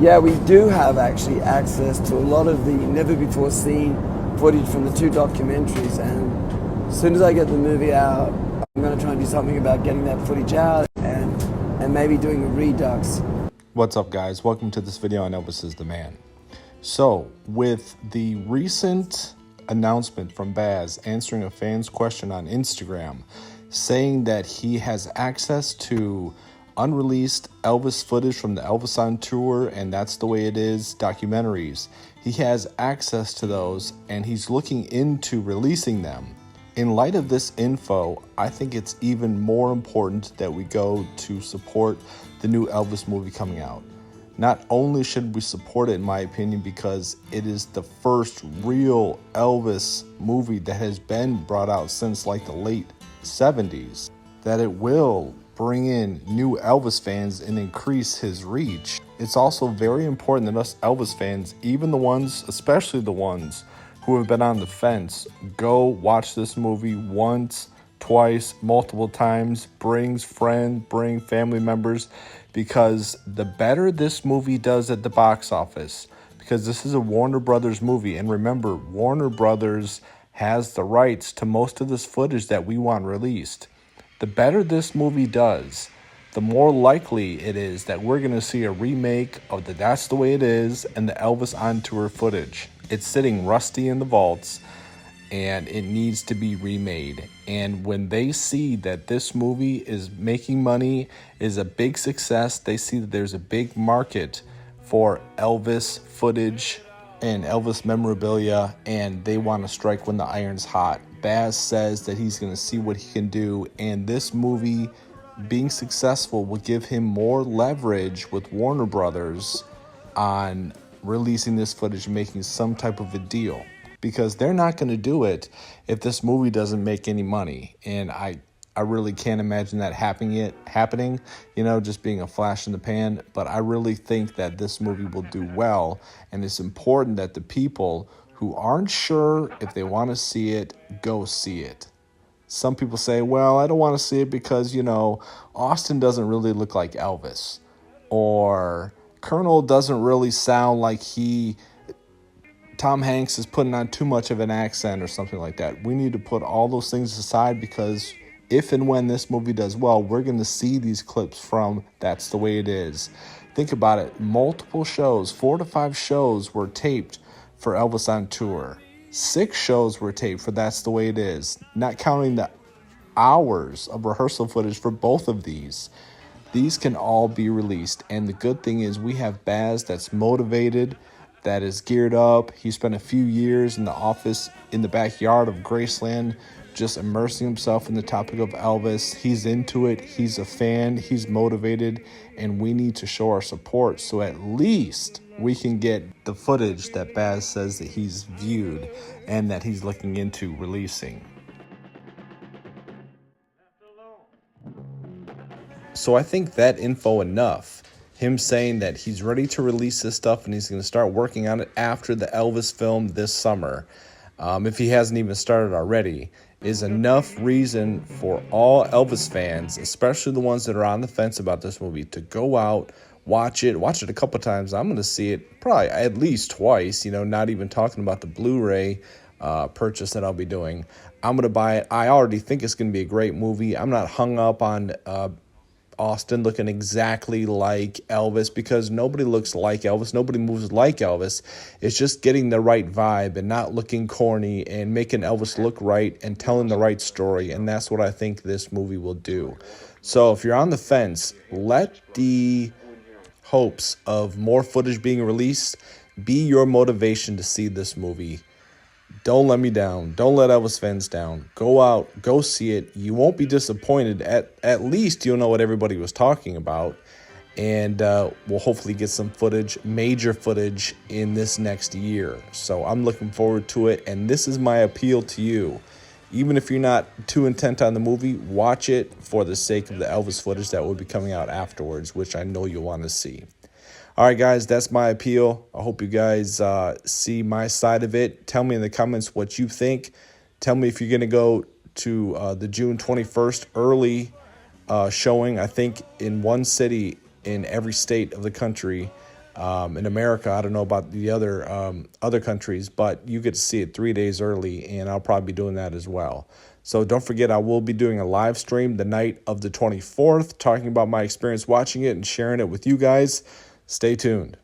Yeah, we do have actually access to a lot of the never-before-seen footage from the two documentaries, and as soon as I get the movie out, I'm going to try and do something about getting that footage out and maybe doing a redux. What's up, guys? Welcome to this video on Elvis is the Man. So, with the recent announcement from Baz answering a fan's question on Instagram, saying that he has access to unreleased Elvis footage from the Elvis on Tour and That's the Way It Is documentaries, he has access to those and he's looking into releasing them. In light of this info, I think it's even more important that we go to support the new Elvis movie coming out. Not only should we support it, in my opinion, because it is the first real Elvis movie that has been brought out since like the late 70s, that it will bring in new Elvis fans and increase his reach. It's also very important that us Elvis fans, even the ones, especially the ones who have been on the fence, go watch this movie once, twice, multiple times, bring family members, because the better this movie does at the box office, because this is a Warner Brothers movie, and remember, Warner Brothers has the rights to most of this footage that we want released. The better this movie does, the more likely it is that we're going to see a remake of the That's the Way It Is and the Elvis on Tour footage. It's sitting rusty in the vaults, and it needs to be remade. And when they see that this movie is making money, is a big success, they see that there's a big market for Elvis footage and Elvis memorabilia, and they want to strike when the iron's hot. Baz says that he's going to see what he can do, and this movie being successful will give him more leverage with Warner Brothers on releasing this footage and making some type of a deal, because they're not going to do it if this movie doesn't make any money. And I really can't imagine that happening, just being a flash in the pan. But I really think that this movie will do well, and it's important that the people who aren't sure if they want to see it, go see it. Some people say, well, I don't want to see it because, Austin doesn't really look like Elvis, or Colonel doesn't really sound like Tom Hanks is putting on too much of an accent or something like that. We need to put all those things aside, because if and when this movie does well, we're going to see these clips from That's the Way It Is. Think about it. Multiple shows, 4 to 5 shows were taped for Elvis on Tour. 6 shows were taped for That's the Way It Is, not counting the hours of rehearsal footage for both of these. These can all be released, and the good thing is we have Baz that's motivated, that is geared up. He spent a few years in the office in the backyard of Graceland, just immersing himself in the topic of Elvis. He's into it. He's a fan. He's motivated, and we need to show our support so at least we can get the footage that Baz says that he's viewed and that he's looking into releasing. So I think that info enough, him saying that he's ready to release this stuff and he's going to start working on it after the Elvis film this summer, if he hasn't even started already, is enough reason for all Elvis fans, especially the ones that are on the fence about this movie, to go out, watch it a couple times. I'm going to see it probably at least twice, not even talking about the Blu-ray purchase that I'll be doing. I'm going to buy it. I already think it's going to be a great movie. I'm not hung up on Austin looking exactly like Elvis, because nobody looks like Elvis. Nobody moves like Elvis. It's just getting the right vibe and not looking corny and making Elvis look right and telling the right story. And that's what I think this movie will do. So if you're on the fence, let the hopes of more footage being released be your motivation to see this movie. Don't let me down. Don't let Elvis fans down. Go out, go see it. You won't be disappointed. At least you'll know what everybody was talking about. And we'll hopefully get some footage, major footage, in this next year. So I'm looking forward to it. And this is my appeal to you. Even if you're not too intent on the movie, watch it for the sake of the Elvis footage that will be coming out afterwards, which I know you'll want to see. All right, guys, that's my appeal. I hope you guys see my side of it. Tell me in the comments what you think. Tell me if you're going to go to the June 21st early showing. I think in one city in every state of the country, In America, I don't know about the other countries, but you get to see it 3 days early, and I'll probably be doing that as well. So don't forget, I will be doing a live stream the night of the 24th, talking about my experience watching it and sharing it with you guys. Stay tuned.